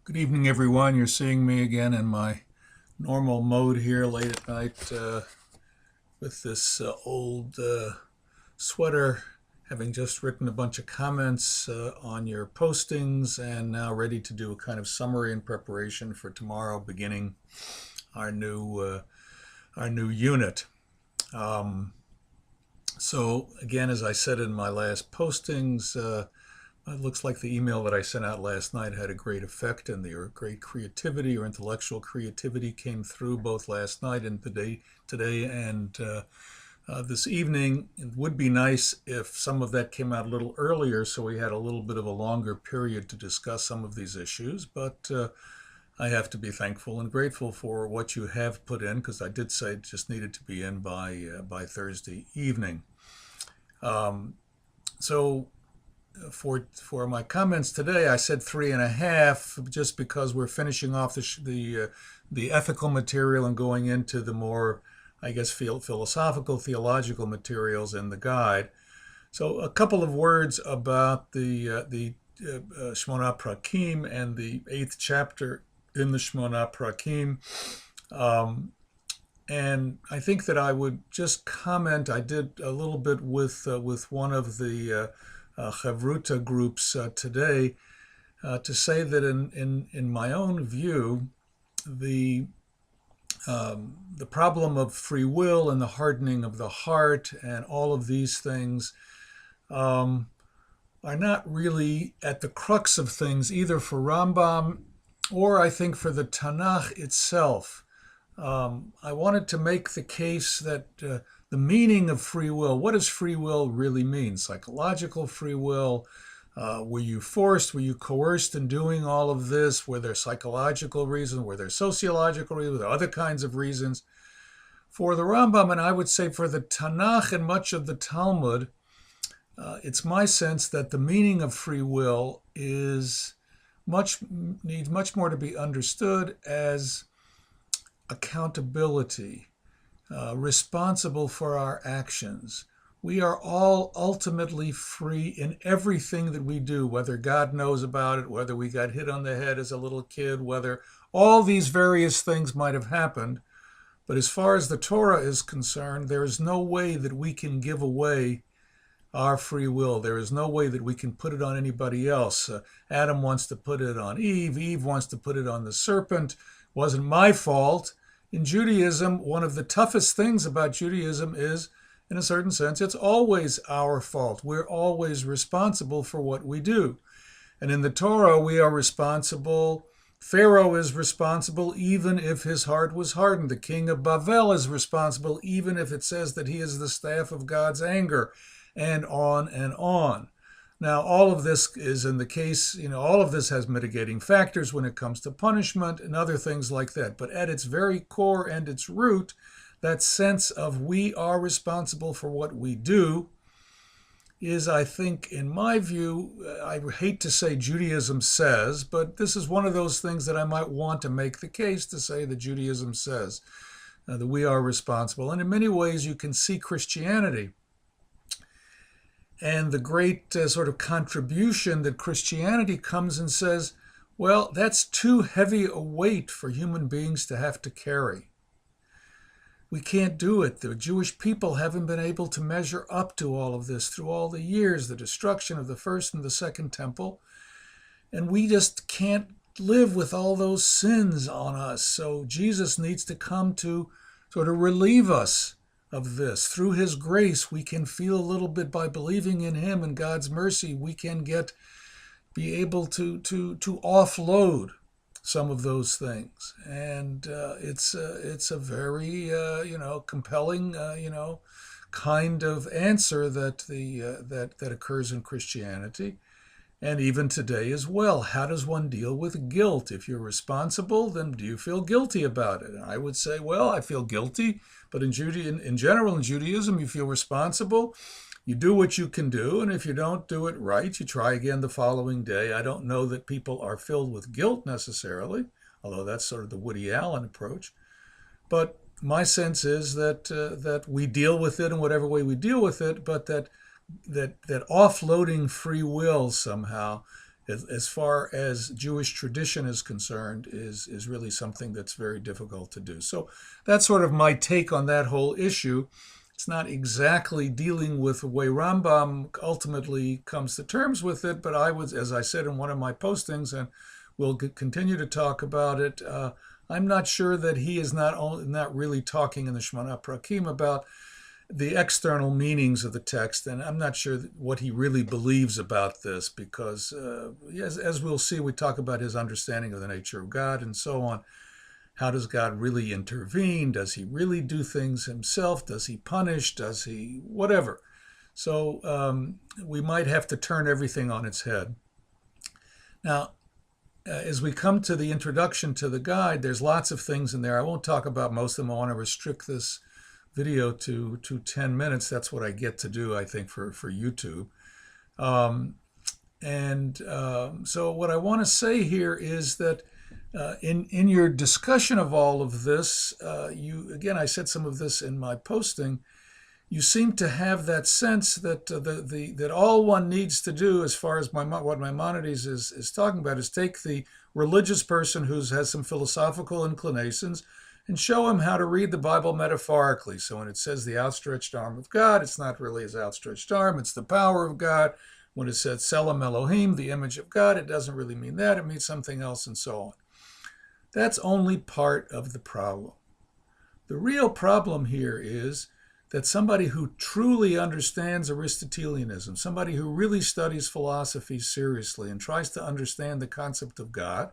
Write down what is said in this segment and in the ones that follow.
Good evening, everyone. You're seeing me again in my normal mode here late at night with this old sweater, having just written a bunch of comments on your postings and now ready to do a kind of summary in preparation for tomorrow, beginning our new unit. Um, so again, as I said in my last postings, it looks like the email that I sent out last night had a great effect, and the great creativity or intellectual creativity came through both last night and today and this evening. It would be nice if some of that came out a little earlier, so we had a little bit of a longer period to discuss some of these issues. But I have to be thankful and grateful for what you have put in, because I did say it just needed to be in by Thursday evening. Um, so for my comments today, I said 3.5, just because we're finishing off the ethical material and going into the more, I guess, philosophical, theological materials in the guide. So a couple of words about the Shemonah Perakim and the 8th chapter in the Shemonah Perakim. And I think that I would just comment. I did a little bit with one of the Chavruta groups today to say that in my own view, the the problem of free will and the hardening of the heart and all of these things um, are not really at the crux of things, either for Rambam or I think for the Tanakh itself. I wanted to make the case that the meaning of free will, what does free will really mean? Psychological free will. Were you forced? Were you coerced in doing all of this? Were there psychological reasons? Were there sociological reasons? Were there other kinds of reasons? For the Rambam, and I would say for the Tanakh and much of the Talmud, it's my sense that the meaning of free will needs much more to be understood as accountability, responsible for our actions. We are all ultimately free in everything that we do, whether God knows about it, whether we got hit on the head as a little kid, whether all these various things might have happened. But as far as the Torah is concerned, there is no way that we can give away our free will. There is no way that we can put it on anybody else. Adam wants to put it on Eve. Eve wants to put it on the serpent. It wasn't my fault. In Judaism, one of the toughest things about Judaism is, in a certain sense, it's always our fault. We're always responsible for what we do. And in the Torah, we are responsible. Pharaoh is responsible even if his heart was hardened. The king of Bavel is responsible even if it says that he is the staff of God's anger, and on and on. Now, all of this is in the case, all of this has mitigating factors when it comes to punishment and other things like that. But at its very core and its root, that sense of we are responsible for what we do is, I think, in my view, I hate to say Judaism says, but this is one of those things that I might want to make the case to say that Judaism says, that we are responsible. And in many ways, you can see Christianity and the great sort of contribution that Christianity comes and says, well, that's too heavy a weight for human beings to have to carry. We can't do it. The Jewish people haven't been able to measure up to all of this through all the years, the destruction of the first and the second temple. And we just can't live with all those sins on us. So Jesus needs to come to sort of relieve us of this. Through his grace, we can feel a little bit, by believing in him and God's mercy, we can be able to offload some of those things. And it's a very compelling kind of answer that occurs in Christianity, and even today as well. How does one deal with guilt? If you're responsible, then do you feel guilty about it? And I would say, well, I feel guilty, but in general, in Judaism, you feel responsible. You do what you can do, and if you don't do it right, you try again the following day. I don't know that people are filled with guilt necessarily, although that's sort of the Woody Allen approach. But my sense is that we deal with it in whatever way we deal with it, but that offloading free will somehow as far as Jewish tradition is concerned, is really something that's very difficult to do. So that's sort of my take on that whole issue. It's not exactly dealing with the way Rambam ultimately comes to terms with it, but I was, as I said in one of my postings, and we'll continue to talk about it, I'm not sure that he is not really talking in the Shemonah Perakim about the external meanings of the text, and I'm not sure what he really believes about this, because as we'll see, we talk about his understanding of the nature of God and so on. How does God really intervene? Does he really do things himself? Does he punish? Does he whatever? So we might have to turn everything on its head. Now, as we come to the introduction to the guide, there's lots of things in there. I won't talk about most of them. I want to restrict this video to 10 minutes. That's what I get to do, I think, for YouTube. So what I want to say here is that in your discussion of all of this, again, I said some of this in my posting, you seem to have that sense that that all one needs to do, as far as what Maimonides is talking about, is take the religious person who has some philosophical inclinations and show him how to read the Bible metaphorically. So when it says the outstretched arm of God, it's not really his outstretched arm, it's the power of God. When it says Tselem Elohim, the image of God, it doesn't really mean that, it means something else, and so on. That's only part of the problem. The real problem here is that somebody who truly understands Aristotelianism, somebody who really studies philosophy seriously and tries to understand the concept of God,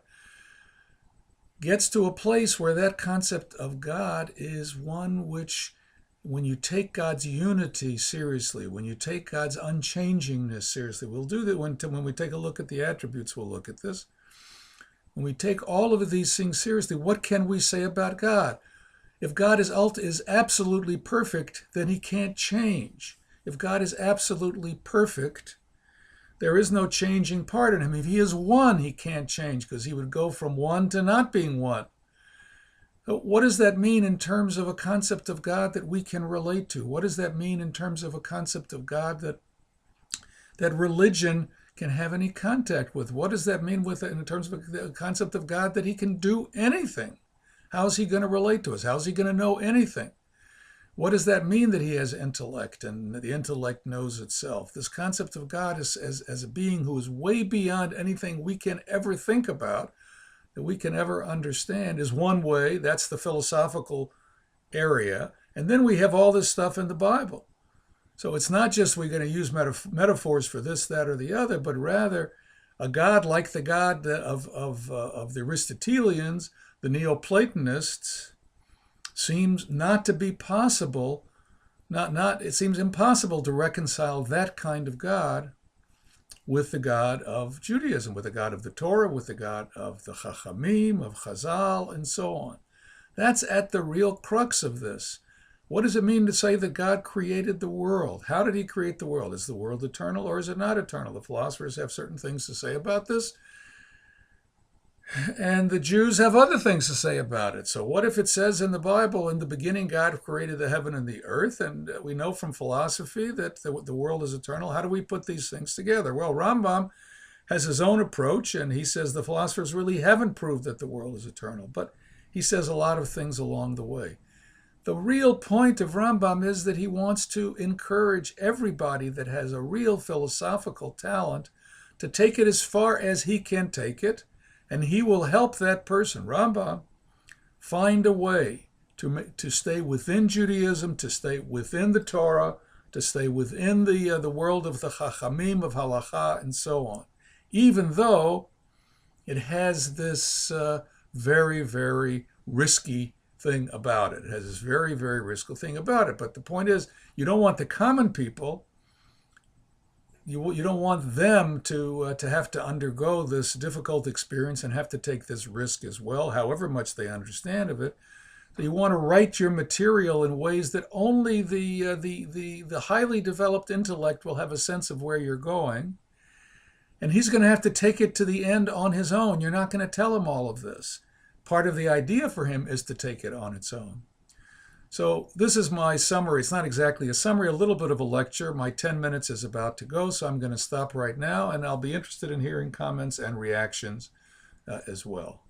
gets to a place where that concept of God is one which, when you take God's unity seriously, when you take God's unchangingness seriously, we'll do that when we take a look at the attributes, we'll look at this. When we take all of these things seriously, what can we say about God? If God is absolutely perfect, then he can't change. If God is absolutely perfect, there is no changing part in him. If he is one, he can't change, because he would go from one to not being one. So what does that mean in terms of a concept of God that we can relate to? What does that mean in terms of a concept of God that religion can have any contact with? What does that mean in terms of a concept of God that he can do anything? How is he going to relate to us? How is he going to know anything? What does that mean that he has intellect and the intellect knows itself? This concept of God as a being who is way beyond anything we can ever think about, that we can ever understand, is one way. That's the philosophical area. And then we have all this stuff in the Bible. So it's not just we're going to use metaphors for this, that, or the other, but rather a God like the God of the Aristotelians, the Neoplatonists, seems not to be possible. It seems impossible to reconcile that kind of God with the God of Judaism, with the God of the Torah, with the God of the Chachamim, of Chazal, and so on. That's at the real crux of this. What does it mean to say that God created the world? How did he create the world? Is the world eternal or is it not eternal? The philosophers have certain things to say about this, and the Jews have other things to say about it. So what if it says in the Bible, in the beginning God created the heaven and the earth, and we know from philosophy that the world is eternal? How do we put these things together? Well, Rambam has his own approach, and he says the philosophers really haven't proved that the world is eternal, but he says a lot of things along the way. The real point of Rambam is that he wants to encourage everybody that has a real philosophical talent to take it as far as he can take it, and he will help that person, Rambam, find a way to stay within Judaism, to stay within the Torah, to stay within the world of the Chachamim, of Halacha, and so on, even though it has this very, very risky thing about it. It has this very, very risky thing about it. But the point is, you don't want the common people, you don't want them to have to undergo this difficult experience and have to take this risk as well, however much they understand of it. So you want to write your material in ways that only the highly developed intellect will have a sense of where you're going. And he's going to have to take it to the end on his own. You're not going to tell him all of this. Part of the idea for him is to take it on its own. So this is my summary. It's not exactly a summary, a little bit of a lecture. My 10 minutes is about to go, so I'm going to stop right now, and I'll be interested in hearing comments and reactions as well.